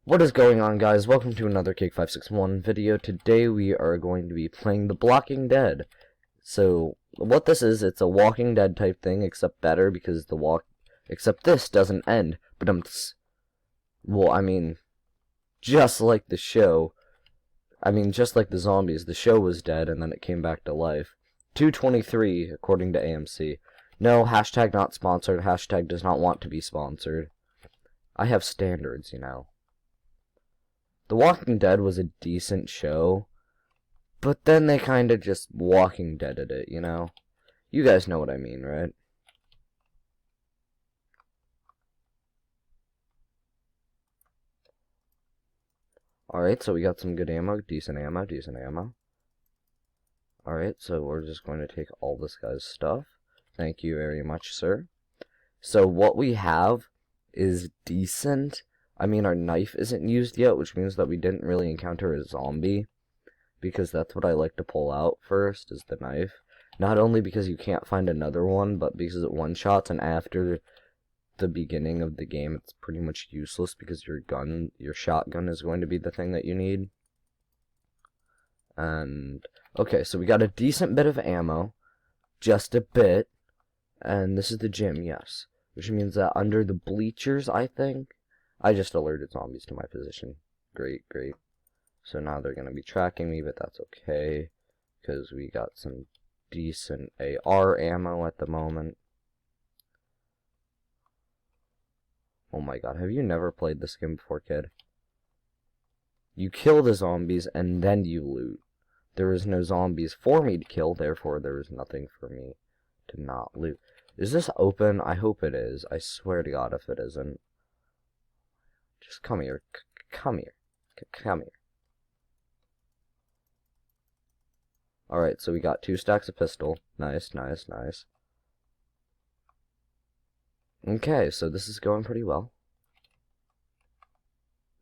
What is going on, guys? Welcome to another Cake561 video. Today we are going to be playing The Walking Dead. So, what this is, it's a Walking Dead type thing, except better because except this doesn't end. But well, I mean, just like the show, just like the zombies, the show was dead and then it came back to life. 223, according to AMC. No, hashtag not sponsored, hashtag does not want to be sponsored. I have standards, you know. The Walking Dead was a decent show, but then they kind of just Walking Deaded it, you know? You guys know what I mean, right? Alright, so we got some good ammo, decent ammo. Alright, so we're just going to take all this guy's stuff. Thank you very much, sir. So what we have is decent. Our knife isn't used yet, which means that we didn't really encounter a zombie, because that's what I like to pull out first, is the knife. Not only because you can't find another one, but because it one-shots, and after the beginning of the game, it's pretty much useless, because your shotgun is going to be the thing that you need. And, okay, so we got a decent bit of ammo, just a bit, and this is the gym, yes. Which means that under the bleachers, I think, I just alerted zombies to my position. Great. So now they're going to be tracking me, but that's okay, because we got some decent AR ammo at the moment. Oh my god, have you never played this game before, kid? You kill the zombies, and then you loot. There is no zombies for me to kill, therefore there is nothing for me to not loot. Is this open? I hope it is. I swear to god if it isn't. Just come here. Come here. Alright, so we got 2 stacks of pistol. Nice. Okay, so this is going pretty well.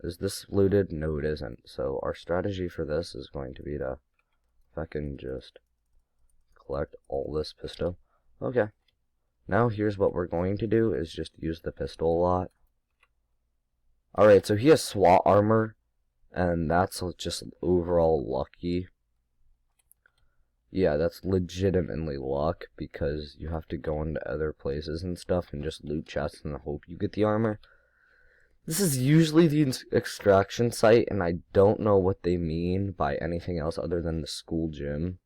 Is this looted? No, it isn't. So our strategy for this is going to be to fucking just collect all this pistol. Okay. Now here's what we're going to do, is just use the pistol a lot. Alright, so he has SWAT armor, and that's just overall lucky. Yeah, that's legitimately luck, because you have to go into other places and stuff and just loot chests and hope you get the armor. This is usually the extraction site, and I don't know what they mean by anything else other than the school gym,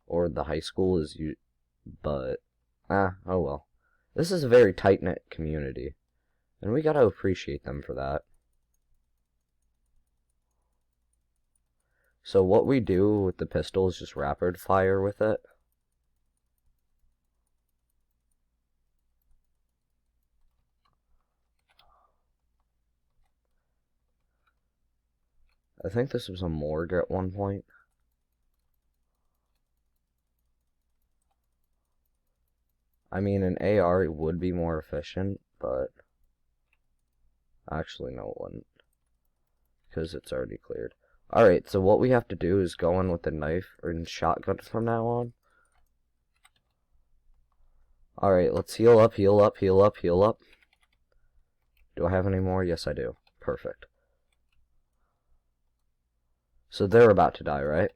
or the high school is but, oh well. This is a very tight-knit community, and we gotta appreciate them for that. So what we do with the pistol is just rapid fire with it. I think this was a morgue at one point. An AR would be more efficient, but actually no, it wouldn't, because it's already cleared. Alright, so what we have to do is go in with the knife and shotgun from now on. Alright, let's heal up. Do I have any more? Yes, I do. Perfect. So they're about to die, right?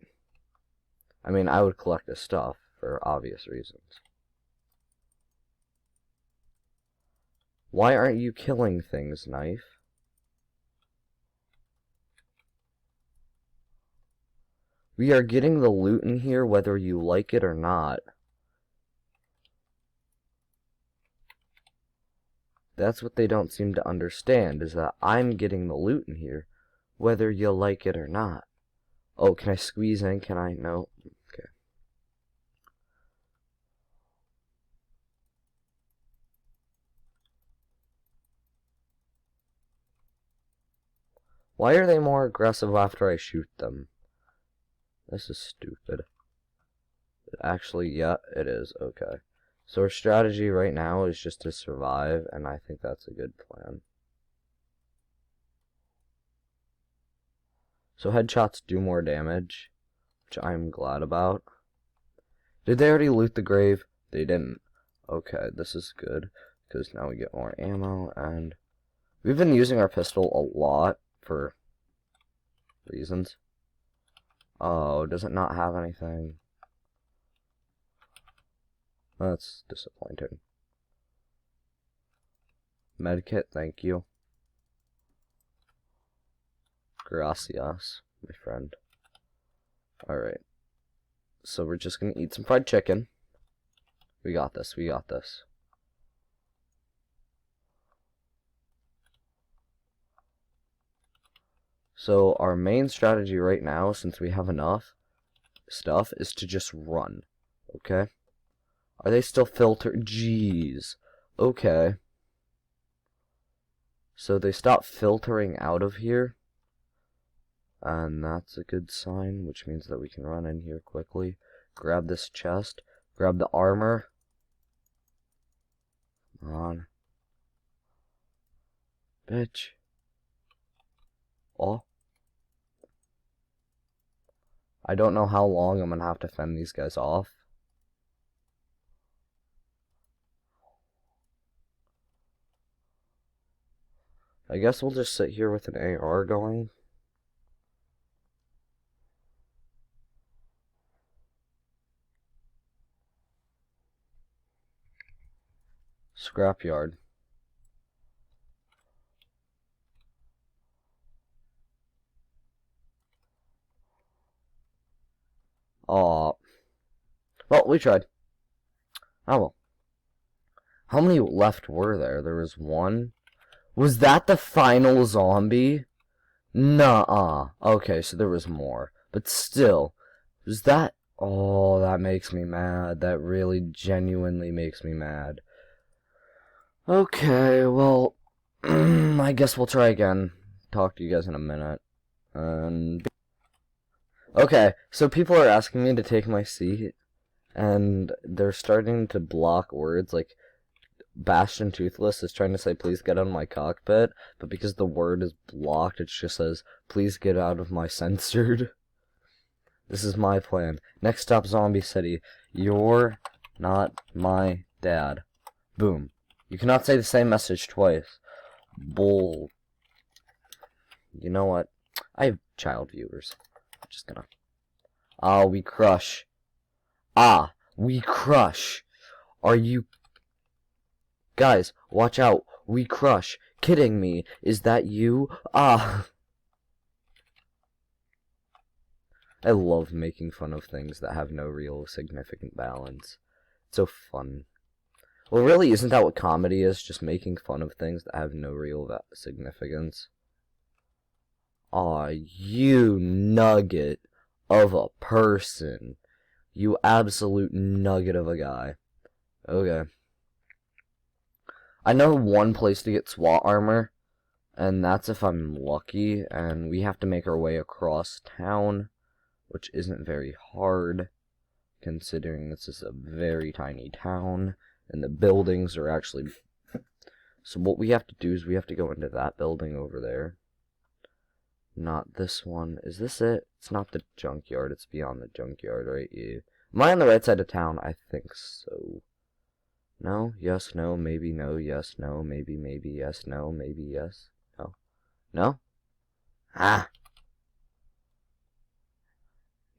I would collect this stuff for obvious reasons. Why aren't you killing things, knife? We are getting the loot in here whether you like it or not. That's what they don't seem to understand, is that I'm getting the loot in here whether you like it or not. Oh, can I squeeze in? Can I? No. Okay. Why are they more aggressive after I shoot them? This is stupid. Actually, yeah, it is. Okay. So our strategy right now is just to survive, and I think that's a good plan. So headshots do more damage, which I'm glad about. Did they already loot the grave? They didn't. Okay, this is good, because now we get more ammo, and we've been using our pistol a lot for reasons. Oh, does it not have anything? That's disappointing. Medkit, thank you. Gracias, my friend. Alright. So we're just gonna eat some fried chicken. We got this, we got this. So our main strategy right now, since we have enough stuff, is to just run. Okay? Are they still filtered? Jeez. Okay. So they stopped filtering out of here. And that's a good sign, which means that we can run in here quickly. Grab this chest. Grab the armor. Come on. Bitch. Oh. I don't know how long I'm gonna have to fend these guys off. I guess we'll just sit here with an AR going. Scrapyard. Aw. Well, we tried. Oh well. How many left were there? There was one. Was that the final zombie? Nuh-uh. Okay, so there was more. But still. Was that... Oh, that makes me mad. That really genuinely makes me mad. Okay, well... I guess we'll try again. Talk to you guys in a minute. And... Okay, so people are asking me to take my seat, and they're starting to block words, like, Bastion Toothless is trying to say, please get out of my cockpit, but because the word is blocked, it just says, please get out of my censored. This is my plan. Next stop, Zombie City. You're not my dad. Boom. You cannot say the same message twice. Bull. You know what? I have child viewers. I'm just gonna... Ah, we crush. Ah, we crush. Are you... Guys, watch out. We crush. Kidding me. Is that you? Ah. I love making fun of things that have no real significant balance. It's so fun. Well, really, isn't that what comedy is? Just making fun of things that have no real significance. Aw, you nugget of a person. You absolute nugget of a guy. Okay. I know one place to get SWAT armor, and that's if I'm lucky, and we have to make our way across town, which isn't very hard, considering this is a very tiny town, and the buildings are actually... So what we have to do is we have to go into that building over there. Not this one. Is this it? It's not the junkyard, it's beyond the junkyard, right? Yeah. Am I on the right side of town? I think so. No, yes, no, maybe, no, yes, no, maybe, maybe, yes, no, maybe, yes, no. No? Ah!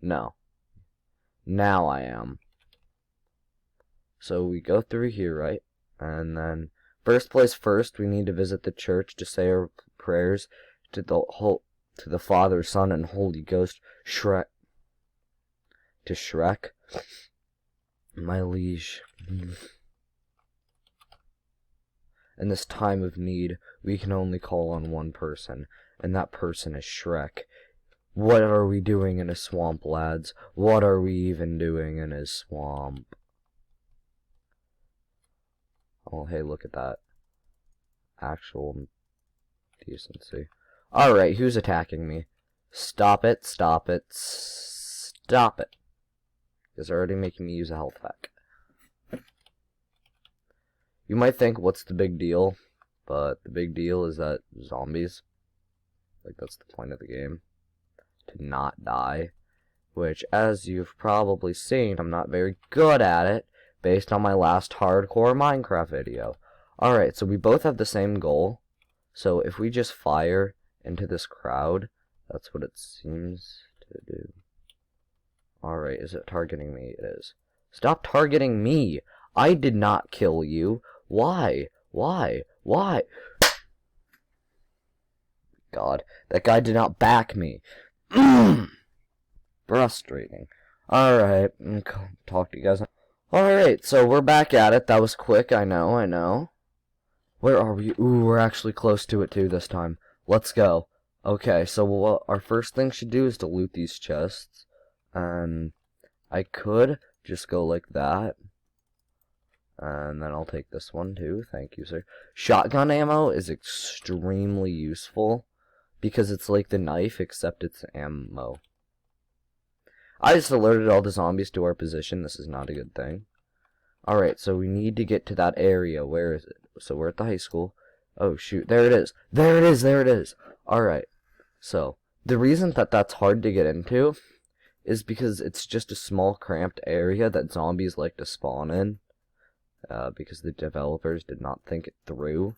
No. Now I am. So we go through here, right? And then, first place first, we need to visit the church to say our prayers to the Father, Son, and Holy Ghost. Shrek. To Shrek. My liege. In this time of need, we can only call on one person, and that person is Shrek. What are we doing in a swamp, lads? What are we even doing in a swamp? Oh, hey, look at that. Actual decency. Alright, who's attacking me? Stop it, stop it, stop it. Because they're already making me use a health pack. You might think, what's the big deal? But the big deal is that zombies, like, that's the point of the game. To not die. Which, as you've probably seen, I'm not very good at it, based on my last hardcore Minecraft video. Alright, so we both have the same goal. So if we just fire into this crowd. That's what it seems to do. Alright, is it targeting me? It is. Stop targeting me! I did not kill you. Why? Why? Why? God, that guy did not back me. Frustrating. Alright, talk to you guys. Alright, so we're back at it. That was quick, I know. Where are we? Ooh, we're actually close to it too this time. Let's go. Okay, so what our first thing should do is to loot these chests. And I could just go like that. And then I'll take this one too. Thank you, sir. Shotgun ammo is extremely useful because it's like the knife, except it's ammo. I just alerted all the zombies to our position. This is not a good thing. Alright, so we need to get to that area. Where is it? So we're at the high school. Oh, shoot. There it is. There it is. There it is. Alright. So, the reason that that's hard to get into is because it's just a small, cramped area that zombies like to spawn in. Because the developers did not think it through.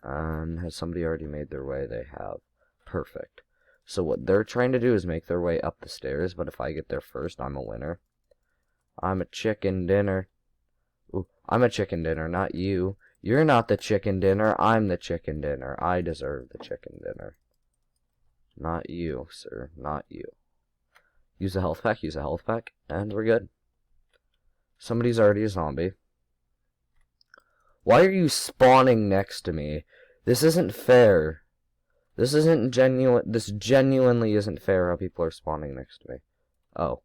Has somebody already made their way? They have. Perfect. So what they're trying to do is make their way up the stairs, but if I get there first, I'm a winner. I'm a chicken dinner. Ooh, I'm a chicken dinner, not you. You're not the chicken dinner, I'm the chicken dinner. I deserve the chicken dinner. Not you, sir, not you. Use a health pack, and we're good. Somebody's already a zombie. Why are you spawning next to me? This isn't fair. This isn't genuine. This genuinely isn't fair how people are spawning next to me. Oh.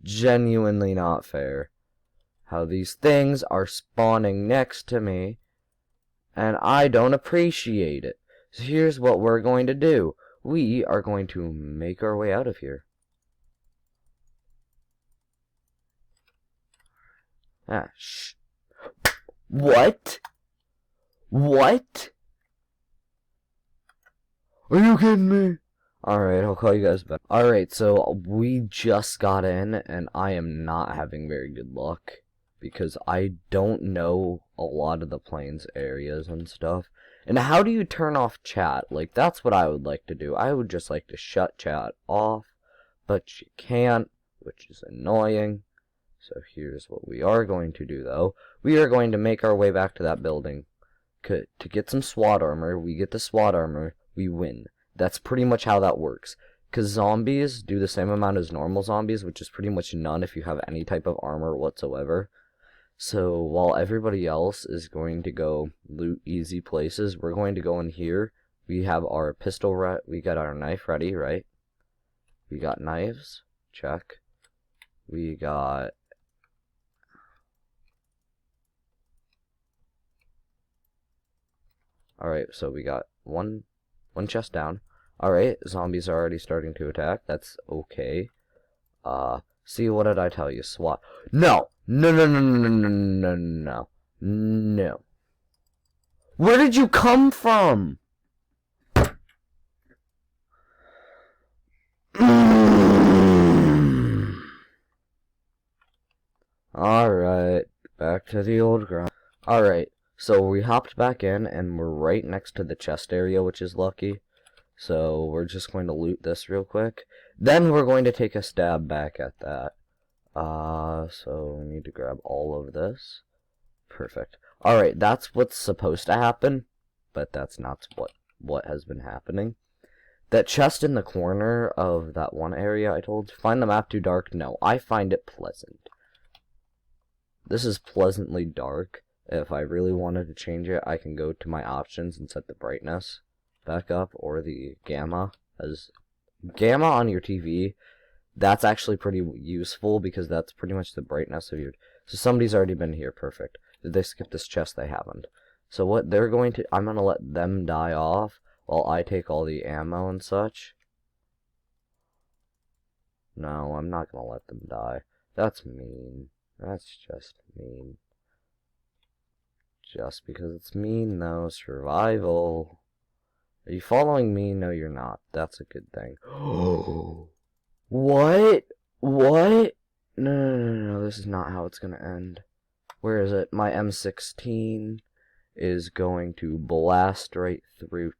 Genuinely not fair. How these things are spawning next to me, and I don't appreciate it. So here's what we're going to do. We are going to make our way out of here. Ah, shh. What? What? Are you kidding me? Alright, I'll call you guys back. Alright, so we just got in, and I am not having very good luck. Because I don't know a lot of the plains areas and stuff. And how do you turn off chat? Like, that's what I would like to do. I would just like to shut chat off. But you can't, which is annoying. So here's what we are going to do, though. We are going to make our way back to that building. To get some SWAT armor, we get the SWAT armor, we win. That's pretty much how that works. Because zombies do the same amount as normal zombies, which is pretty much none if you have any type of armor whatsoever. So while everybody else is going to go loot easy places, we're going to go in here. We have our pistol we got our knife ready, right? We got knives, check. We got... Alright, so we got one chest down. Alright, zombies are already starting to attack. That's okay. See, what did I tell you? SWAT. No! No. Where did you come from? Alright, back to the old ground. Alright, so we hopped back in, and we're right next to the chest area, which is lucky. So we're just going to loot this real quick. Then we're going to take a stab back at that. So we need to grab all of this. Perfect. Alright, that's what's supposed to happen, but that's not what has been happening. That chest in the corner of that one area I told, find the map too dark? No, I find it pleasant. This is pleasantly dark. If I really wanted to change it, I can go to my options and set the brightness back up, or the gamma. As gamma on your TV, that's actually pretty useful because that's pretty much the brightness of your... So somebody's already been here, perfect. Did they skip this chest? They haven't. So what they're going to... I'm going to let them die off while I take all the ammo and such. No, I'm not going to let them die. That's mean. That's just mean. Just because it's mean, though. Survival. Are you following me? No, you're not. That's a good thing. What? What? No. This is not how it's gonna end. Where is it? My M16. is going to blast right through